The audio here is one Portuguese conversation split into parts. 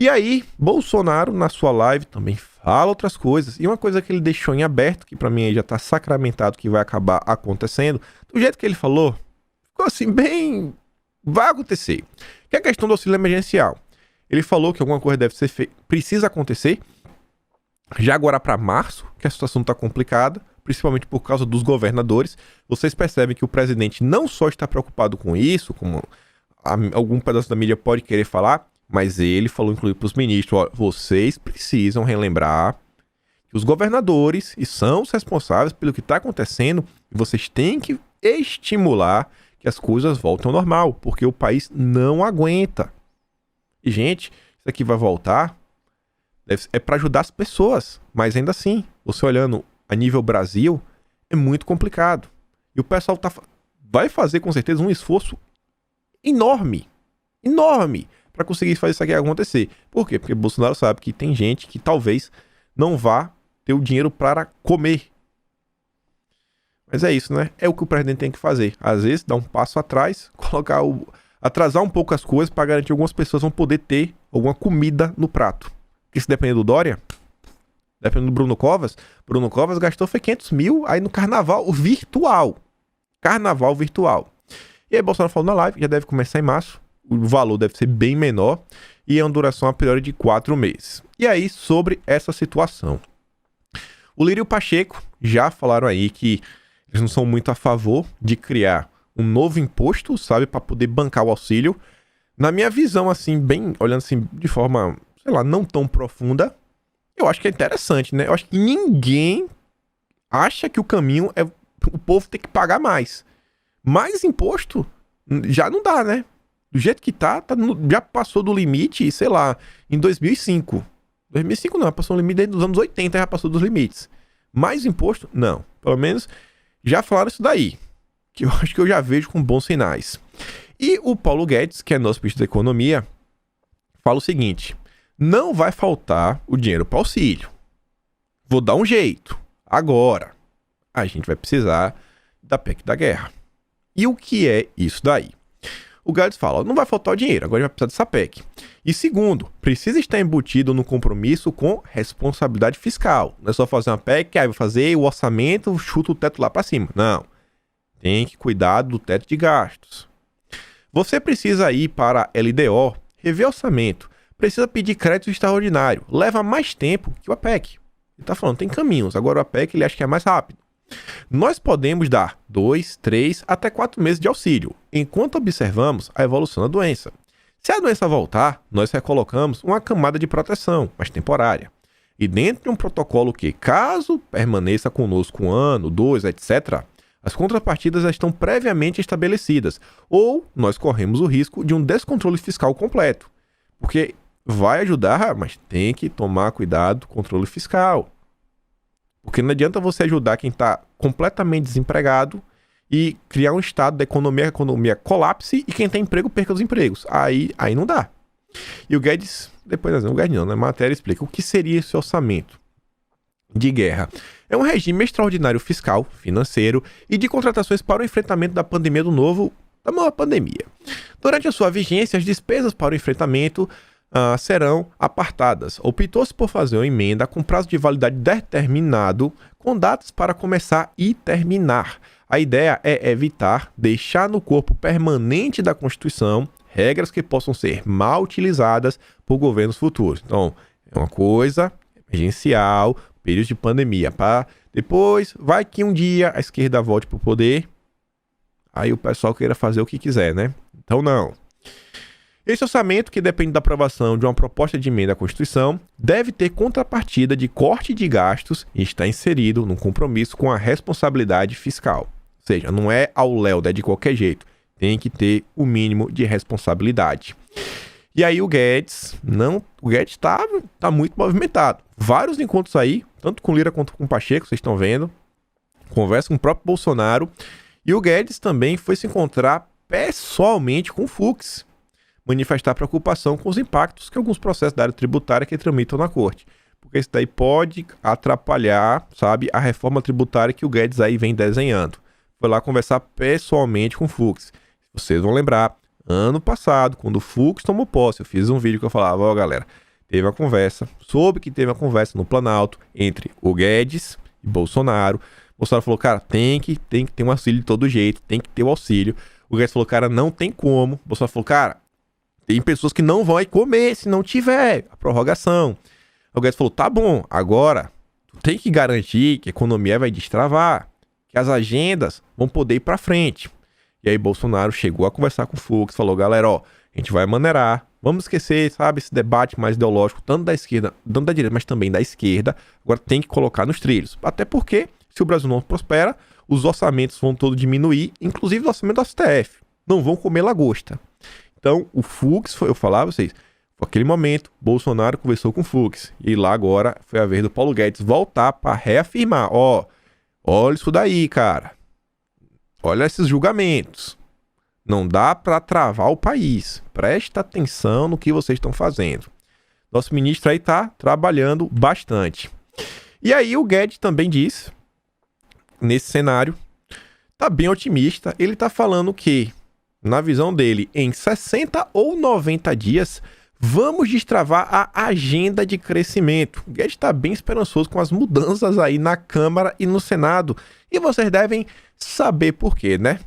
E aí, Bolsonaro, na sua live, também fala outras coisas. E uma coisa que ele deixou em aberto, que pra mim aí já tá sacramentado que vai acabar acontecendo, do jeito que ele falou, ficou assim, bem... vai acontecer. Que é a questão do auxílio emergencial. Ele falou que alguma coisa deve ser feita, precisa acontecer, já agora para março, que a situação tá complicada, principalmente por causa dos governadores. Vocês percebem que o presidente não só está preocupado com isso, como algum pedaço da mídia pode querer falar, mas ele falou, inclusive, para os ministros, ó, vocês precisam relembrar que os governadores são os responsáveis pelo que está acontecendo e vocês têm que estimular que as coisas voltem ao normal, porque o país não aguenta. E, gente, isso aqui vai voltar, é para ajudar as pessoas, mas ainda assim, você olhando a nível Brasil, é muito complicado. E o pessoal vai fazer, com certeza, um esforço enorme para conseguir fazer isso aqui acontecer. Por quê? Porque Bolsonaro sabe que tem gente que talvez não vá ter o dinheiro para comer. Mas é isso, né? É o que o presidente tem que fazer. Às vezes, dar um passo atrás, atrasar um pouco as coisas para garantir que algumas pessoas vão poder ter alguma comida no prato. Porque se depender do Dória, dependendo do Bruno Covas gastou foi 500 mil aí no carnaval virtual. Carnaval virtual. E aí Bolsonaro falou na live, já deve começar em março. O valor deve ser bem menor e é uma duração a priori de 4 meses. E aí, sobre essa situação. O Lírio e o Pacheco já falaram aí que eles não são muito a favor de criar um novo imposto, sabe, para poder bancar o auxílio. Na minha visão, assim, bem, olhando assim de forma, sei lá, não tão profunda, eu acho que é interessante, né? Eu acho que ninguém acha que o caminho é o povo ter que pagar mais. Mais imposto já não dá, né? Do jeito que já passou do limite, sei lá, em 2005. 2005 não, passou o limite desde os anos 80, já passou dos limites. Mais imposto? Não. Pelo menos já falaram isso daí, que eu acho que eu já vejo com bons sinais. E o Paulo Guedes, que é nosso ministro da Economia, fala o seguinte: não vai faltar o dinheiro para auxílio. Vou dar um jeito. Agora, a gente vai precisar da PEC da guerra. E o que é isso daí? O Guedes fala, não vai faltar o dinheiro, agora vai precisar dessa PEC. E segundo, precisa estar embutido no compromisso com responsabilidade fiscal. Não é só fazer uma PEC, aí vai fazer o orçamento, chuta o teto lá para cima. Não. Tem que cuidar do teto de gastos. Você precisa ir para a LDO, rever orçamento. Precisa pedir crédito extraordinário. Leva mais tempo que o APEC. Ele está falando, tem caminhos. Agora o APEC ele acha que é mais rápido. Nós podemos dar 2, 3, até 4 meses de auxílio, enquanto observamos a evolução da doença. Se a doença voltar, nós recolocamos uma camada de proteção, mas temporária. E dentro de um protocolo que, caso permaneça conosco 1 ano, 2, etc., as contrapartidas já estão previamente estabelecidas, ou nós corremos o risco de um descontrole fiscal completo. Porque vai ajudar, mas tem que tomar cuidado com o controle fiscal. Porque não adianta você ajudar quem está completamente desempregado e criar um estado da economia, que a economia colapse e quem tem emprego perca os empregos. Aí não dá. E o Guedes, depois o Guedes não, na matéria explica o que seria esse orçamento de guerra. É um regime extraordinário fiscal, financeiro e de contratações para o enfrentamento da pandemia da maior pandemia. Durante a sua vigência, as despesas para o enfrentamento serão apartadas. Optou-se por fazer uma emenda com prazo de validade determinado, com datas para começar e terminar. A ideia é evitar deixar no corpo permanente da Constituição regras que possam ser mal utilizadas por governos futuros. Então, é uma coisa emergencial, período de pandemia, para depois, vai que um dia a esquerda volte para o poder, aí o pessoal queira fazer o que quiser, né? Então, não. Esse orçamento, que depende da aprovação de uma proposta de emenda à Constituição, deve ter contrapartida de corte de gastos e está inserido num compromisso com a responsabilidade fiscal. Ou seja, não é ao léu, é de qualquer jeito. Tem que ter o mínimo de responsabilidade. E aí o Guedes tá muito movimentado. Vários encontros aí, tanto com Lira quanto com Pacheco, vocês estão vendo. Conversa com o próprio Bolsonaro. E o Guedes também foi se encontrar pessoalmente com o Fux, manifestar preocupação com os impactos que alguns processos da área tributária que tramitam na corte. Porque isso daí pode atrapalhar, sabe, a reforma tributária que o Guedes aí vem desenhando. Foi lá conversar pessoalmente com o Fux. Vocês vão lembrar, ano passado, quando o Fux tomou posse, eu fiz um vídeo que eu falava, galera, teve a conversa, soube que teve uma conversa no Planalto entre o Guedes e Bolsonaro. Bolsonaro falou, cara, tem que ter um auxílio de todo jeito, tem que ter o auxílio. O Guedes falou, cara, não tem como. O Bolsonaro falou, cara, tem pessoas que não vão aí comer se não tiver a prorrogação. O Guedes falou, tá bom, agora tu tem que garantir que a economia vai destravar, que as agendas vão poder ir pra frente. E aí Bolsonaro chegou a conversar com o Fux, falou, galera, ó, a gente vai maneirar, vamos esquecer, sabe, esse debate mais ideológico, tanto da esquerda, tanto da direita, mas também da esquerda, agora tem que colocar nos trilhos. Até porque, se o Brasil não prospera, os orçamentos vão todos diminuir, inclusive o orçamento do STF, não vão comer lagosta. Então, o Fux, eu falar a vocês, foi aquele momento, Bolsonaro conversou com o Fux, e lá agora foi a vez do Paulo Guedes voltar para reafirmar, ó, olha isso daí, cara. Olha esses julgamentos. Não dá para travar o país. Presta atenção no que vocês estão fazendo. Nosso ministro aí tá trabalhando bastante. E aí o Guedes também disse, nesse cenário, tá bem otimista. Ele tá falando que, na visão dele, em 60 ou 90 dias, vamos destravar a agenda de crescimento. O Guedes está bem esperançoso com as mudanças aí na Câmara e no Senado. E vocês devem saber por quê, né?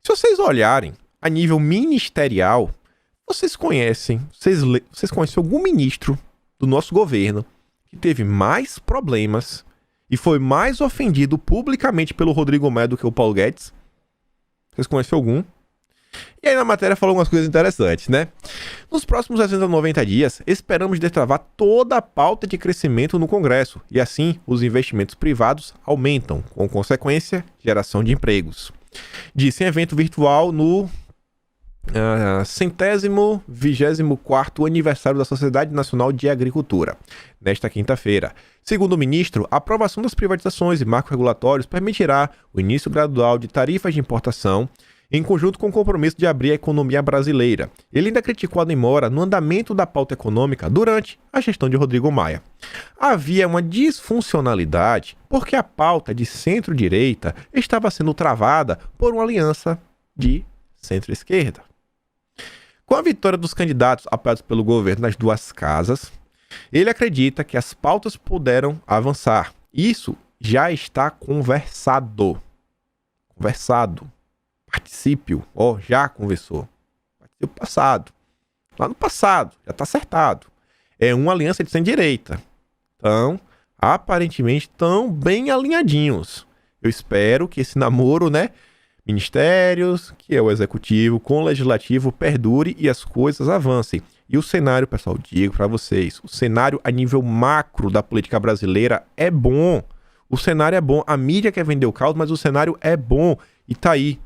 Se vocês olharem a nível ministerial, vocês conhecem algum ministro do nosso governo que teve mais problemas e foi mais ofendido publicamente pelo Rodrigo Maia do que o Paulo Guedes? Vocês conhecem algum? E aí na matéria falou algumas coisas interessantes, né? Nos próximos 60 a 90 dias, esperamos destravar toda a pauta de crescimento no Congresso e assim os investimentos privados aumentam, com consequência, geração de empregos. Disse em evento virtual no 124º aniversário da Sociedade Nacional de Agricultura, nesta quinta-feira. Segundo o ministro, a aprovação das privatizações e marcos regulatórios permitirá o início gradual de tarifas de importação, em conjunto com o compromisso de abrir a economia brasileira. Ele ainda criticou a demora no andamento da pauta econômica durante a gestão de Rodrigo Maia. Havia uma disfuncionalidade porque a pauta de centro-direita estava sendo travada por uma aliança de centro-esquerda. Com a vitória dos candidatos apoiados pelo governo nas duas casas, ele acredita que as pautas puderam avançar. Isso já está conversado. Particípio, já conversou. Particípio passado. Lá no passado, já está acertado. É uma aliança de centro-direita. Então, aparentemente, estão bem alinhadinhos. Eu espero que esse namoro, né? Ministérios, que é o executivo, com o legislativo, perdure e as coisas avancem. E o cenário, pessoal, digo para vocês, o cenário a nível macro da política brasileira é bom. O cenário é bom. A mídia quer vender o caos, mas o cenário é bom. E tá aí.